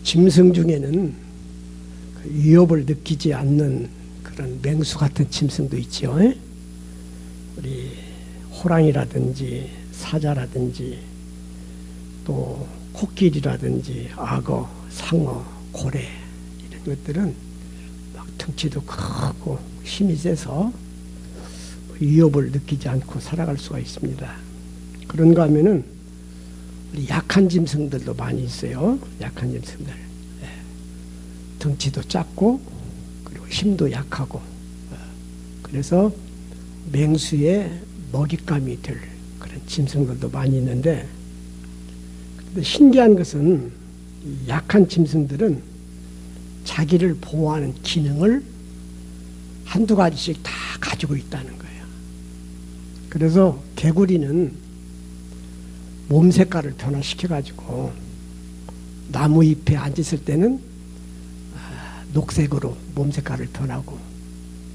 짐승 중에는 그 위협을 느끼지 않는 그런 맹수 같은 짐승도 있죠. 우리 호랑이라든지 사자라든지 또 코끼리라든지 악어, 상어, 고래 이런 것들은 막 덩치도 크고 힘이 세서 위협을 느끼지 않고 살아갈 수가 있습니다. 그런가 하면은 우리 약한 짐승들도 많이 있어요. 약한 짐승들. 덩치도 작고 그리고 힘도 약하고 그래서 맹수의 먹잇감이 될 그런 짐승들도 많이 있는데, 근데 신기한 것은 이 약한 짐승들은 자기를 보호하는 기능을 한두 가지씩 다 가지고 있다는 거예요. 그래서 개구리는 몸 색깔을 변화시켜가지고 나무 잎에 앉았을 때는 녹색으로 몸 색깔을 변하고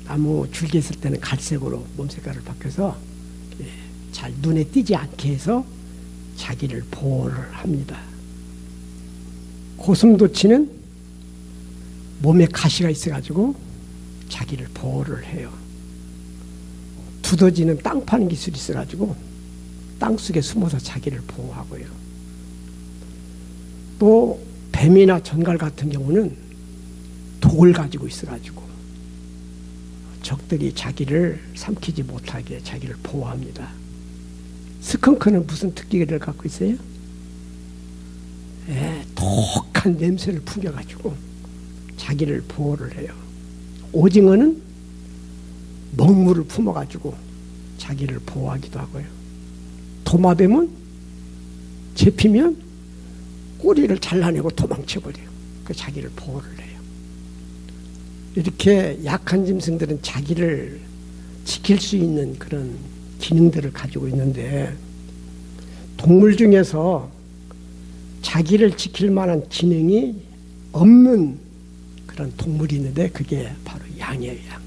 나무 줄기에 있을 때는 갈색으로 몸 색깔을 바뀌어서 잘 눈에 띄지 않게 해서 자기를 보호를 합니다. 고슴도치는 몸에 가시가 있어가지고 자기를 보호를 해요. 두더지는 땅 파는 기술이 있어가지고 땅속에 숨어서 자기를 보호하고요. 또 뱀이나 전갈 같은 경우는 독을 가지고 있어가지고 적들이 자기를 삼키지 못하게 자기를 보호합니다. 스컹크는 무슨 특기를 갖고 있어요? 독한 냄새를 풍겨가지고 자기를 보호를 해요. 오징어는 먹물을 품어가지고 자기를 보호하기도 하고요. 도마뱀은 잡히면 꼬리를 잘라내고 도망쳐버려요. 그 자기를 보호를 해요. 이렇게 약한 짐승들은 자기를 지킬 수 있는 그런 기능들을 가지고 있는데, 동물 중에서 자기를 지킬 만한 기능이 없는 그런 동물이 있는데 그게 바로 양이에요. 양.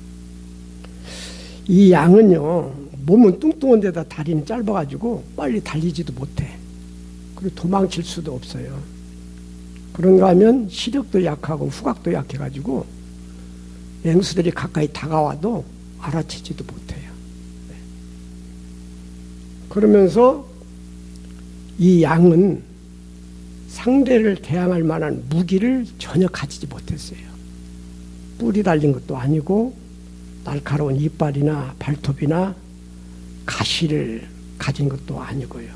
이 양은요, 몸은 뚱뚱한 데다 다리는 짧아가지고 빨리 달리지도 못해. 그리고 도망칠 수도 없어요. 그런가 하면 시력도 약하고 후각도 약해가지고 맹수들이 가까이 다가와도 알아채지도 못해요. 그러면서 이 양은 상대를 대항할 만한 무기를 전혀 가지지 못했어요. 뿔이 달린 것도 아니고 날카로운 이빨이나 발톱이나 가시를 가진 것도 아니고요.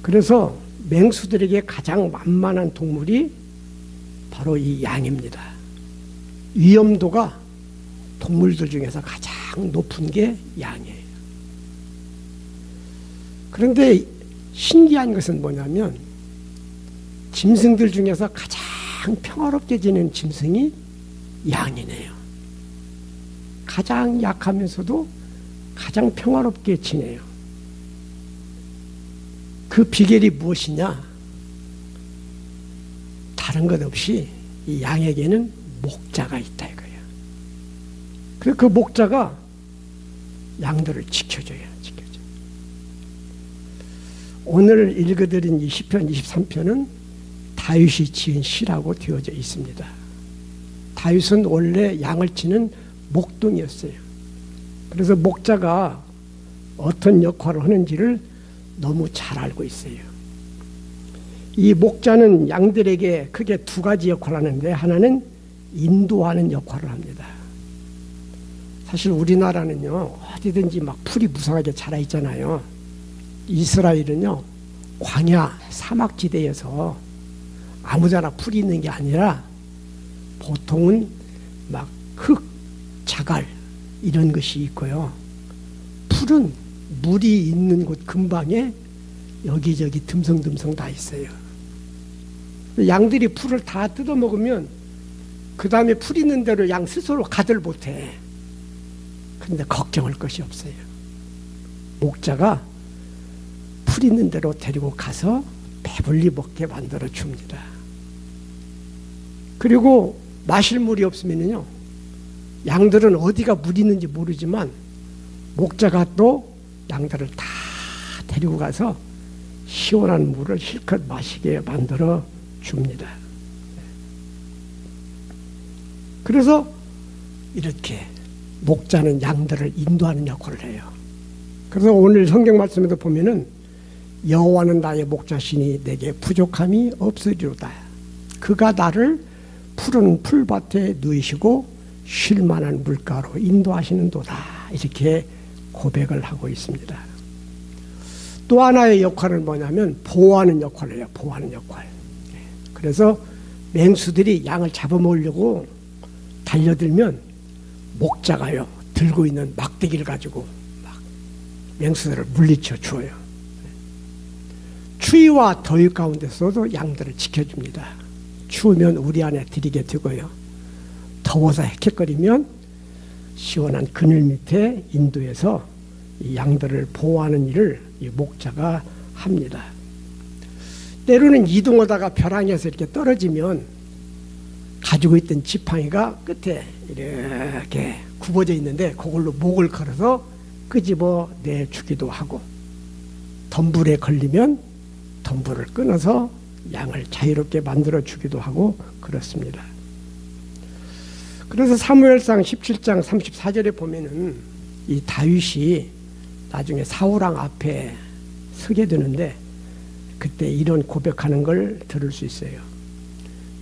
그래서 맹수들에게 가장 만만한 동물이 바로 이 양입니다. 위험도가 동물들 중에서 가장 높은 게 양이에요. 그런데 신기한 것은 뭐냐면 짐승들 중에서 가장 평화롭게 지내는 짐승이 양이네요. 가장 약하면서도 가장 평화롭게 지내요. 그 비결이 무엇이냐? 다른 것 없이 이 양에게는 목자가 있다 이거예요. 그래서 그 목자가 양들을 지켜줘요. 오늘 읽어드린 이 시편 23편은 다윗이 지은 시라고 되어져 있습니다. 다윗은 원래 양을 치는 목동이었어요. 그래서 목자가 어떤 역할을 하는지를 너무 잘 알고 있어요. 이 목자는 양들에게 크게 두 가지 역할을 하는데, 하나는 인도하는 역할을 합니다. 사실 우리나라는요, 어디든지 막 풀이 무성하게 자라 있잖아요. 이스라엘은요, 광야 사막지대에서 아무데나 풀이 있는 게 아니라 보통은 막 흙, 자갈 이런 것이 있고요. 풀은 물이 있는 곳 근방에 여기저기 듬성듬성 다 있어요. 양들이 풀을 다 뜯어먹으면 그 다음에 풀 있는 대로 양 스스로 가들 못해. 그런데 걱정할 것이 없어요. 목자가 풀 있는 대로 데리고 가서 배불리 먹게 만들어 줍니다. 그리고 마실 물이 없으면요, 양들은 어디가 물이 있는지 모르지만 목자가 또 양들을 다 데리고 가서 시원한 물을 실컷 마시게 만들어 줍니다. 그래서 이렇게 목자는 양들을 인도하는 역할을 해요. 그래서 오늘 성경 말씀에도 보면은 여호와는 나의 목자시니 내게 부족함이 없으리로다. 그가 나를 푸른 풀밭에 누이시고 쉴 만한 물가로 인도하시는도다. 이렇게 고백을 하고 있습니다. 또 하나의 역할은 뭐냐면 보호하는 역할을 해요. 보호하는 역할. 그래서 맹수들이 양을 잡아먹으려고 달려들면 목자가요 들고 있는 막대기를 가지고 막 맹수들을 물리쳐 주어요. 추위와 더위 가운데서도 양들을 지켜줍니다. 추우면 우리 안에 들이게 되고요. 더워서 헥헥거리면 시원한 그늘 밑에 인도해서 이 양들을 보호하는 일을 이 목자가 합니다. 때로는 이동하다가 벼랑에서 이렇게 떨어지면 가지고 있던 지팡이가 끝에 이렇게 굽어져 있는데 그걸로 목을 걸어서 끄집어 내주기도 하고, 덤불에 걸리면 덤불을 끊어서 양을 자유롭게 만들어 주기도 하고 그렇습니다. 그래서 사무엘상 17장 34절에 보면은 이 다윗이 나중에 사울왕 앞에 서게 되는데 그때 이런 고백하는 걸 들을 수 있어요.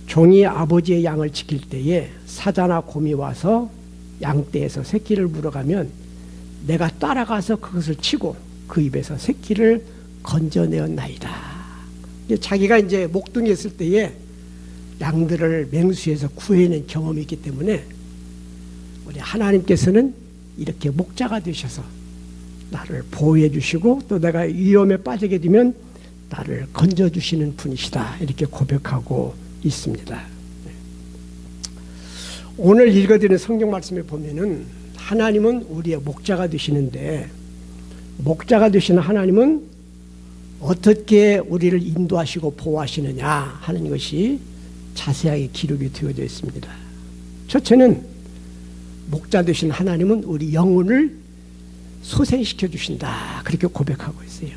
종이 아버지의 양을 지킬 때에 사자나 곰이 와서 양떼에서 새끼를 물어가면 내가 따라가서 그것을 치고 그 입에서 새끼를 건져내었나이다. 자기가 이제 목동에 있을 때에 양들을 맹수에서 구해낸 경험이 있기 때문에 우리 하나님께서는 이렇게 목자가 되셔서 나를 보호해 주시고 또 내가 위험에 빠지게 되면 나를 건져주시는 분이시다. 이렇게 고백하고 있습니다. 오늘 읽어드리는 성경 말씀에 보면은 하나님은 우리의 목자가 되시는데, 목자가 되시는 하나님은 어떻게 우리를 인도하시고 보호하시느냐 하는 것이 자세하게 기록이 되어져 있습니다. 첫째는 목자 되신 하나님은 우리 영혼을 소생시켜 주신다. 그렇게 고백하고 있어요.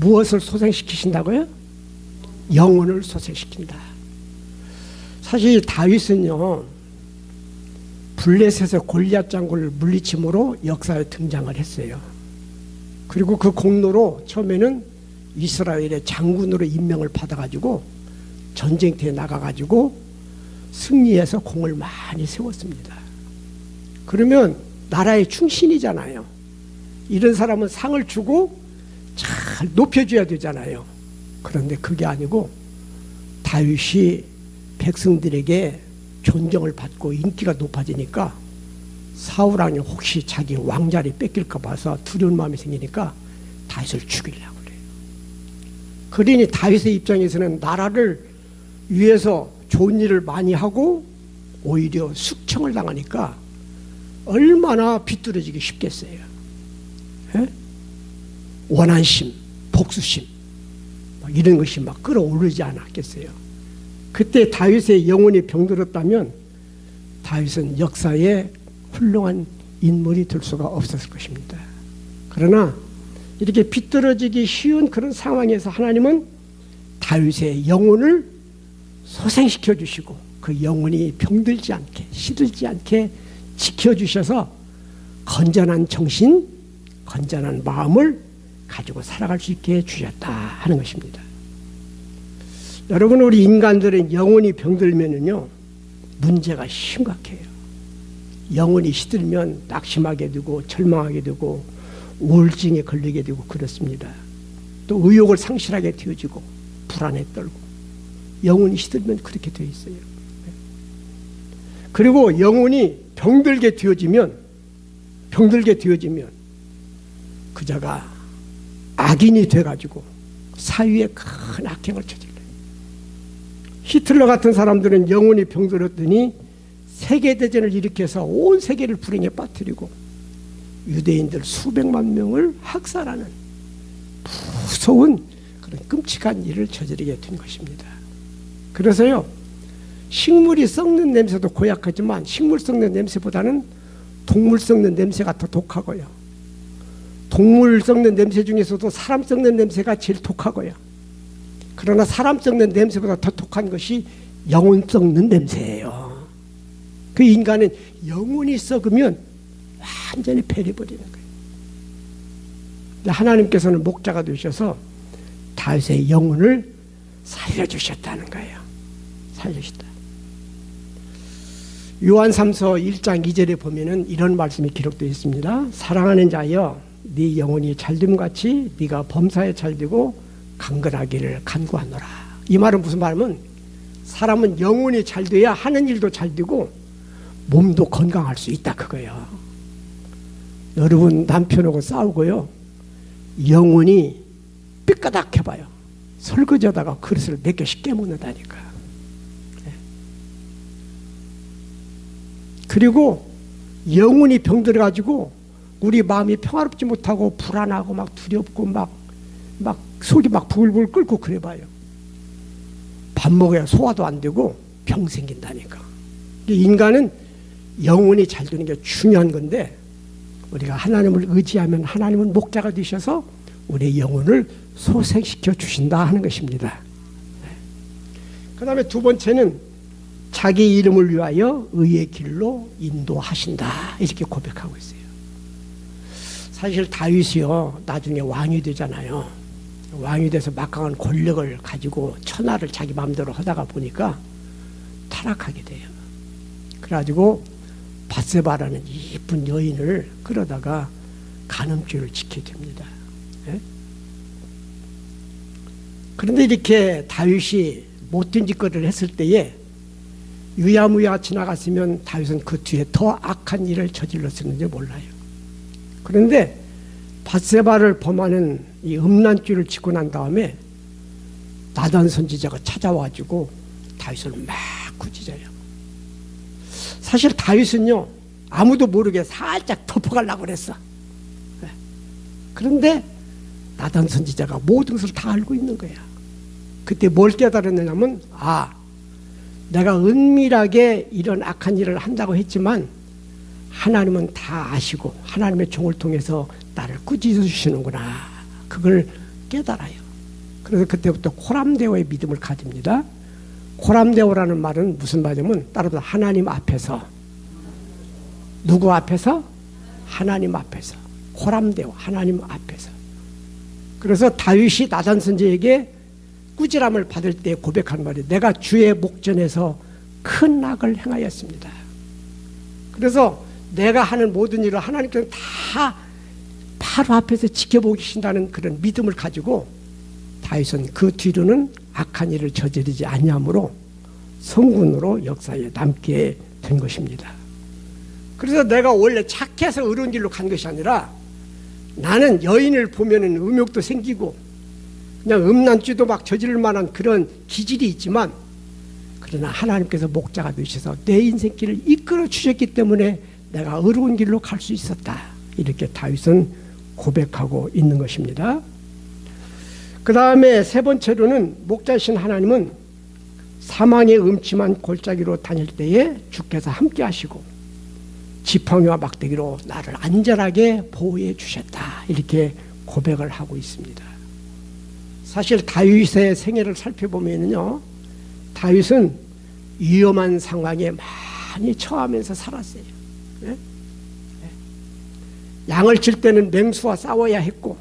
무엇을 소생시키신다고요? 영혼을 소생시킨다. 사실 다윗은요, 블레셋의 골리앗 장군을 물리침으로 역사에 등장을 했어요. 그리고 그 공로로 처음에는 이스라엘의 장군으로 임명을 받아가지고 전쟁터에 나가가지고 승리해서 공을 많이 세웠습니다. 그러면 나라의 충신이잖아요. 이런 사람은 상을 주고 잘 높여줘야 되잖아요. 그런데 그게 아니고 다윗이 백성들에게 존경을 받고 인기가 높아지니까 사울왕이 혹시 자기 왕자리 뺏길까 봐서 두려운 마음이 생기니까 다윗을 죽이려고 그래요. 그러니 다윗의 입장에서는 나라를 위해서 좋은 일을 많이 하고 오히려 숙청을 당하니까 얼마나 비뚤어지기 쉽겠어요. 에? 원한심, 복수심 이런 것이 막 끌어오르지 않았겠어요. 그때 다윗의 영혼이 병들었다면 다윗은 역사에 훌륭한 인물이 될 수가 없었을 것입니다. 그러나 이렇게 비뚤어지기 쉬운 그런 상황에서 하나님은 다윗의 영혼을 소생시켜 주시고 그 영혼이 병들지 않게 시들지 않게 지켜주셔서 건전한 정신, 건전한 마음을 가지고 살아갈 수 있게 해주셨다 하는 것입니다. 여러분, 우리 인간들은 영혼이 병들면은요 문제가 심각해요. 영혼이 시들면 낙심하게 되고 절망하게 되고 우울증에 걸리게 되고 그렇습니다. 또 의욕을 상실하게 되어지고 불안에 떨고 영혼이 시들면 그렇게 되어 있어요. 그리고 영혼이 병들게 되어지면 그자가 악인이 돼가지고 사회에 큰 악행을 저질러요. 히틀러 같은 사람들은 영혼이 병들었더니 세계대전을 일으켜서 온 세계를 불행에 빠뜨리고 유대인들 수백만 명을 학살하는 무서운 그런 끔찍한 일을 저지르게 된 것입니다. 그래서요, 식물이 썩는 냄새도 고약하지만 식물 썩는 냄새보다는 동물 썩는 냄새가 더 독하고요. 동물 썩는 냄새 중에서도 사람 썩는 냄새가 제일 독하고요. 그러나 사람 썩는 냄새보다 더 독한 것이 영혼 썩는 냄새예요. 그 인간은 영혼이 썩으면 완전히 패려버리는 거예요. 하나님께서는 목자가 되셔서 다윗의 영혼을 살려주셨다는 거예요. 살려주셨다. 요한 3서 1장 2절에 보면은 이런 말씀이 기록되어 있습니다. 사랑하는 자여, 네 영혼이 잘됨 같이 네가 범사에 잘되고 강건하기를 간구하노라. 이 말은 무슨 말이면 사람은 영혼이 잘돼야 하는 일도 잘되고 몸도 건강할 수 있다 그거예요. 여러분 남편하고 싸우고요, 영혼이 삐까닥해봐요. 설거지하다가 그릇을 몇 개씩 깨먹는다니까. 그리고 영혼이 병들어가지고 우리 마음이 평화롭지 못하고 불안하고 막 두렵고 막 속이 막 부글부글 끓고 그래봐요. 밥 먹어야 소화도 안 되고 병 생긴다니까. 인간은 영혼이 잘 되는 게 중요한 건데, 우리가 하나님을 의지하면 하나님은 목자가 되셔서 우리의 영혼을 소생시켜 주신다 하는 것입니다. 그 다음에 두 번째는 자기 이름을 위하여 의의 길로 인도하신다, 이렇게 고백하고 있어요. 사실 다윗이요, 나중에 왕이 되잖아요. 왕이 돼서 막강한 권력을 가지고 천하를 자기 마음대로 하다가 보니까 타락하게 돼요. 그래가지고 밧세바라는 이쁜 여인을 끌어다가 간음죄를 지게 됩니다. 예? 그런데 이렇게 다윗이 못된 짓거리를 했을 때에 유야무야 지나갔으면 다윗은 그 뒤에 더 악한 일을 저질렀었는지 몰라요. 그런데 밧세바를 범하는 이 음란죄를 짓고 난 다음에 나단 선지자가 찾아와가지고 다윗을 막 꾸짖어요. 사실 다윗은요, 아무도 모르게 살짝 덮어가려고 그랬어. 그런데 나단 선지자가 모든 것을 다 알고 있는 거야. 그때 뭘 깨달았느냐면, 내가 은밀하게 이런 악한 일을 한다고 했지만 하나님은 다 아시고 하나님의 종을 통해서 나를 꾸짖어 주시는구나, 그걸 깨달아요. 그래서 그때부터 코람데오의 믿음을 가집니다. 코람데오라는 말은 무슨 말이냐면, 따라서 하나님 앞에서, 누구 앞에서? 하나님 앞에서. 코람데오, 하나님 앞에서. 그래서 다윗이 나단 선지자에게 꾸지람을 받을 때 고백한 말이, 내가 주의 목전에서 큰 악을 행하였습니다. 그래서 내가 하는 모든 일을 하나님께서 다 바로 앞에서 지켜보고 계신다는 그런 믿음을 가지고 다윗은 그 뒤로는 악한 일을 저지르지 아니하므로 성군으로 역사에 남게 된 것입니다. 그래서 내가 원래 착해서 의로운 길로 간 것이 아니라, 나는 여인을 보면은 음욕도 생기고 그냥 음란죄도 막 저지를 만한 그런 기질이 있지만, 그러나 하나님께서 목자가 되셔서 내 인생길을 이끌어 주셨기 때문에 내가 의로운 길로 갈 수 있었다, 이렇게 다윗은 고백하고 있는 것입니다. 그 다음에 세 번째로는 목자이신 하나님은 사망의 음침한 골짜기로 다닐 때에 주께서 함께 하시고 지팡이와 막대기로 나를 안전하게 보호해 주셨다, 이렇게 고백을 하고 있습니다. 사실 다윗의 생애를 살펴보면요, 다윗은 위험한 상황에 많이 처하면서 살았어요. 네? 양을 칠 때는 맹수와 싸워야 했고,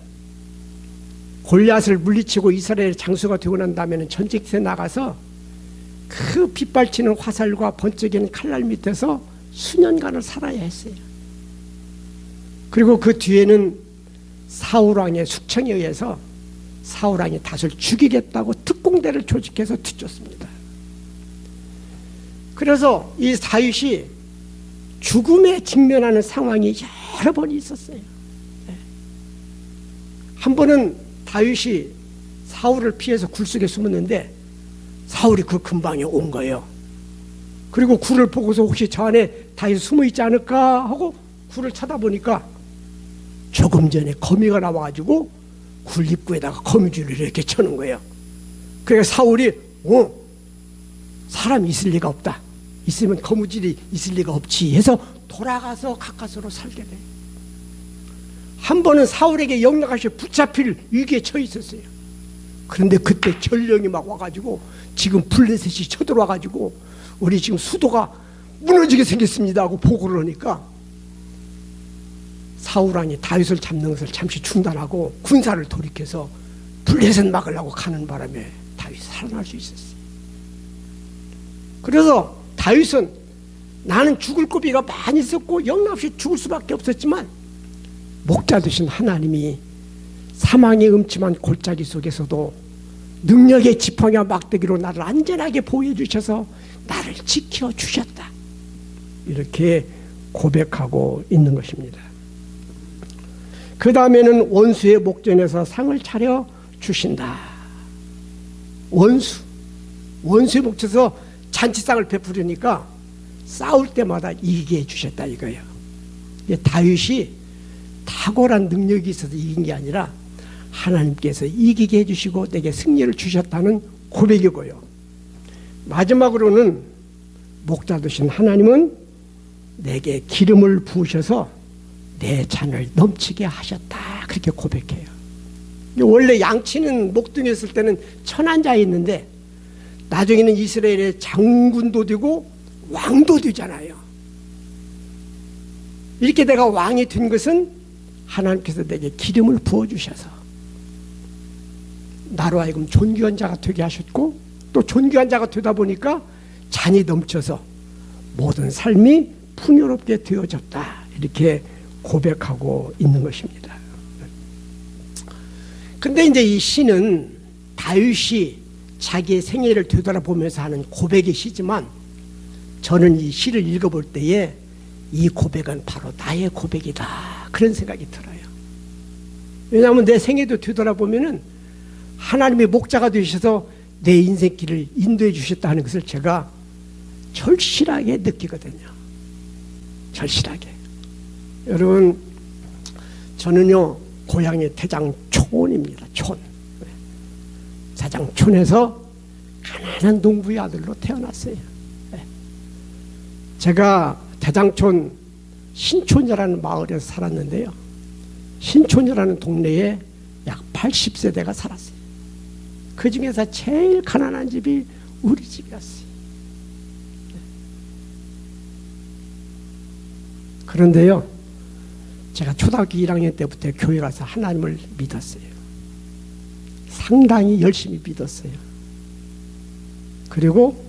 골리앗을 물리치고 이스라엘 장수가 되고 난 다음에는 전쟁터에 나가서 그 빗발치는 화살과 번쩍이는 칼날 밑에서 수년간을 살아야 했어요. 그리고 그 뒤에는 사울왕의 숙청에 의해서 사울왕이 다윗을 죽이겠다고 특공대를 조직해서 뒤쫓습니다. 그래서 이 다윗이 죽음에 직면하는 상황이 여러 번 있었어요. 한 번은 다윗이 사울을 피해서 굴 속에 숨었는데 사울이 그 근방에 온 거예요. 그리고 굴을 보고서 혹시 저 안에 다윗이 숨어 있지 않을까 하고 굴을 쳐다보니까 조금 전에 거미가 나와가지고 굴 입구에다가 거미줄을 이렇게 쳐놓은 거예요. 그래서 사울이 사람이 있을 리가 없다, 있으면 거미줄이 있을 리가 없지 해서 돌아가서 가까스로 살게 돼요. 한 번은 사울에게 영락하시 붙잡힐 위기에 처해 있었어요. 그런데 그때 전령이 막 와가지고 지금 블레셋이 쳐들어와가지고 우리 지금 수도가 무너지게 생겼습니다 하고 보고를 하니까 사울왕이 다윗을 잡는 것을 잠시 중단하고 군사를 돌이켜서 블레셋 막으려고 가는 바람에 다윗이 살아날 수 있었어요. 그래서 다윗은 나는 죽을 고비가 많이 있었고 영락없이 죽을 수밖에 없었지만 목자 되신 하나님이 사망의 음침한 골짜기 속에서도 능력의 지팡이와 막대기로 나를 안전하게 보호해 주셔서 나를 지켜주셨다. 이렇게 고백하고 있는 것입니다. 그 다음에는 원수의 목전에서 상을 차려 주신다. 원수의 목전에서 잔치상을 베푸려니까 싸울 때마다 이기게 해주셨다 이거예요. 다윗이 탁월한 능력이 있어서 이긴 게 아니라 하나님께서 이기게 해주시고 내게 승리를 주셨다는 고백이고요. 마지막으로는 목자 되신 하나님은 내게 기름을 부으셔서 내 잔을 넘치게 하셨다. 그렇게 고백해요. 원래 양치는 목동에 있을 때는 천한자였는데 나중에는 이스라엘의 장군도 되고 왕도 되잖아요. 이렇게 내가 왕이 된 것은 하나님께서 내게 기름을 부어주셔서 나로 하여금 존귀한 자가 되게 하셨고 또 존귀한 자가 되다 보니까 잔이 넘쳐서 모든 삶이 풍요롭게 되어졌다. 이렇게 고백하고 있는 것입니다. 근데 이제 이 시는 다윗이 자기의 생애를 되돌아보면서 하는 고백의 시지만 저는 이 시를 읽어볼 때에 이 고백은 바로 나의 고백이다. 그런 생각이 들어요. 왜냐하면 내 생애도 되돌아보면은 하나님의 목자가 되셔서 내 인생길을 인도해 주셨다 하는 것을 제가 절실하게 느끼거든요. 절실하게. 여러분, 저는요, 고향이 대장촌입니다. 촌. 대장촌에서 가난한 농부의 아들로 태어났어요. 제가 대장촌 신촌이라는 마을에서 살았는데요. 신촌이라는 동네에 약 80세대가 살았어요. 그 중에서 제일 가난한 집이 우리 집이었어요. 그런데요, 제가 초등학교 1학년 때부터 교회 가서 하나님을 믿었어요. 상당히 열심히 믿었어요. 그리고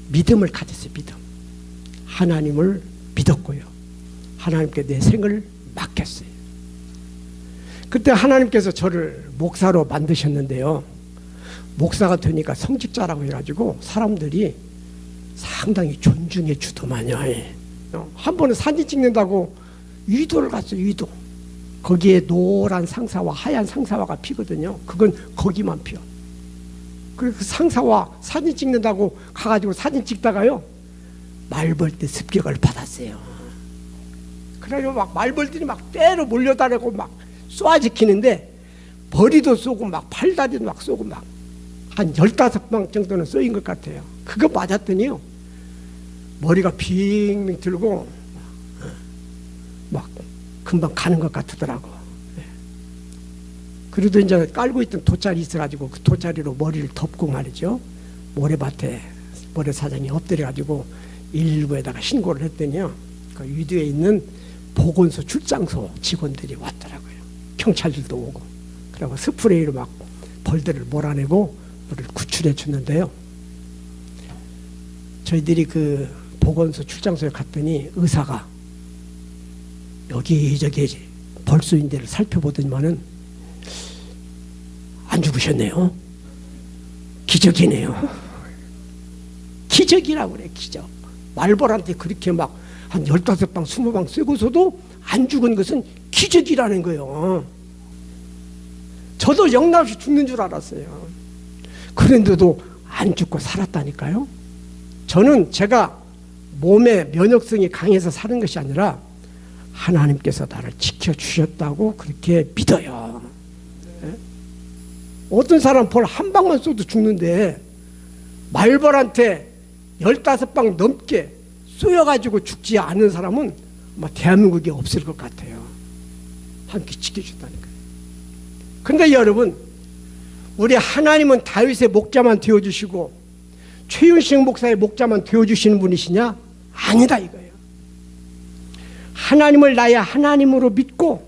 믿음을 가졌어요. 믿음. 하나님을 믿었고요. 하나님께 내 생을 맡겼어요. 그때 하나님께서 저를 목사로 만드셨는데요. 목사가 되니까 성직자라고 해가지고 사람들이 상당히 존중해 주더만요. 한 번은 사진 찍는다고 위도를 갔어요. 위도. 거기에 노란 상사와 하얀 상사화가 피거든요. 그건 거기만 피어. 그래서 그 상사와 사진 찍는다고 가가지고 사진 찍다가요, 말벌떼 습격을 받았어요. 그래가지고 막 말벌들이 막 때로 몰려다니고 막 쏘아지키는데 머리도 쏘고 막 팔다리도 막 쏘고 막 한 15방 정도는 쏘인 것 같아요. 그거 맞았더니요, 머리가 빙빙 들고 막 금방 가는 것 같더라고. 그래도 이제 깔고 있던 돗자리 있어가지고 그 돗자리로 머리를 덮고 말이죠. 모래밭에 모래사장이 엎드려가지고 119에다가 신고를 했더니요, 그 위도에 있는 보건소 출장소 직원들이 왔더라고요. 경찰들도 오고. 그리고 스프레이로 막 벌들을 몰아내고 우리를 구출해 줬는데요. 저희들이 그 보건소 출장소에 갔더니 의사가 여기저기 벌쏘인 데를 살펴보더니만은 안 죽으셨네요. 기적이네요. 기적이라고 그래, 기적. 말벌한테 그렇게 막 한 15방, 20방 쏘고서도 안 죽은 것은 기적이라는 거예요. 저도 영락없이 죽는 줄 알았어요. 그런데도 안 죽고 살았다니까요. 저는 제가 몸의 면역성이 강해서 사는 것이 아니라 하나님께서 나를 지켜주셨다고 그렇게 믿어요. 어떤 사람 벌 한 방만 쏘도 죽는데 말벌한테 15방 넘게 쏘여가지고 죽지 않은 사람은 아마 대한민국에 없을 것 같아요. 함께 지켜줬다니까요. 근데 여러분, 우리 하나님은 다윗의 목자만 되어주시고 최윤식 목사의 목자만 되어주시는 분이시냐? 아니다 이거예요. 하나님을 나의 하나님으로 믿고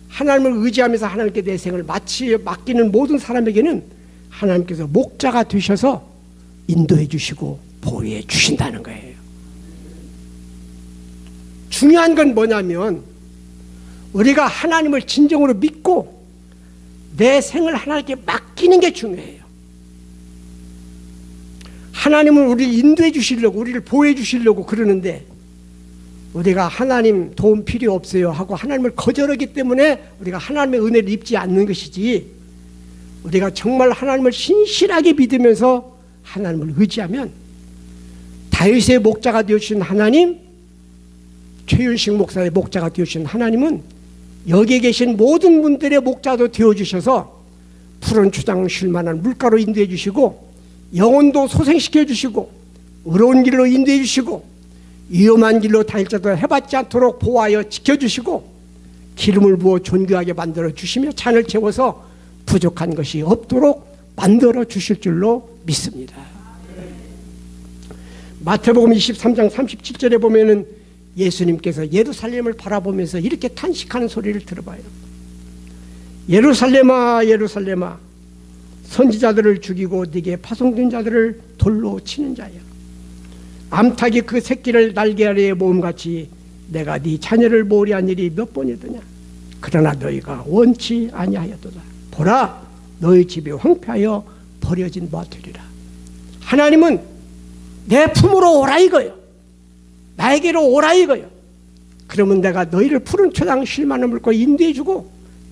하나님을 의지하면서 하나님께 내 생을 맡기는 모든 사람에게는 하나님께서 목자가 되셔서 인도해 주시고 보호해 주신다는 거예요. 중요한 건 뭐냐면 우리가 하나님을 진정으로 믿고 내 생을 하나님께 맡기는 게 중요해요. 하나님은 우리를 인도해 주시려고 우리를 보호해 주시려고 그러는데 우리가 하나님 도움 필요 없어요 하고 하나님을 거절하기 때문에 우리가 하나님의 은혜를 입지 않는 것이지, 우리가 정말 하나님을 신실하게 믿으면서 하나님을 의지하면 다윗의 목자가 되어주신 하나님, 최윤식 목사의 목자가 되어주신 하나님은 여기에 계신 모든 분들의 목자도 되어주셔서 푸른 초장 쉴 만한 물가로 인도해 주시고 영혼도 소생시켜 주시고 의로운 길로 인도해 주시고 위험한 길로 다닐 자도 해받지 않도록 보호하여 지켜주시고 기름을 부어 존귀하게 만들어 주시며 잔을 채워서 부족한 것이 없도록 만들어 주실 줄로 믿습니다. 마태복음 23장 37절에 보면은 예수님께서 예루살렘을 바라보면서 이렇게 탄식하는 소리를 들어봐요. 예루살렘아 예루살렘아 선지자들을 죽이고 네게 파송된 자들을 돌로 치는 자야. 암탉이 그 새끼를 날개 아래에 모음같이 내가 네 자녀를 모리한 일이 몇 번이더냐. 그러나 너희가 원치 아니하였도다. 보라 너희 집이 황폐하여 버려진 바 되리라. 하나님은 내 품으로 오라 이거요. 나에게로 오라 이거요. 그러면 내가 너희를 푸른 초장 쉴 만한 물고 인도해 주고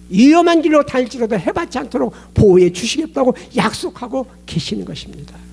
위험한 길로 다닐지라도 해받지 않도록 보호해 주시겠다고 약속하고 계시는 것입니다.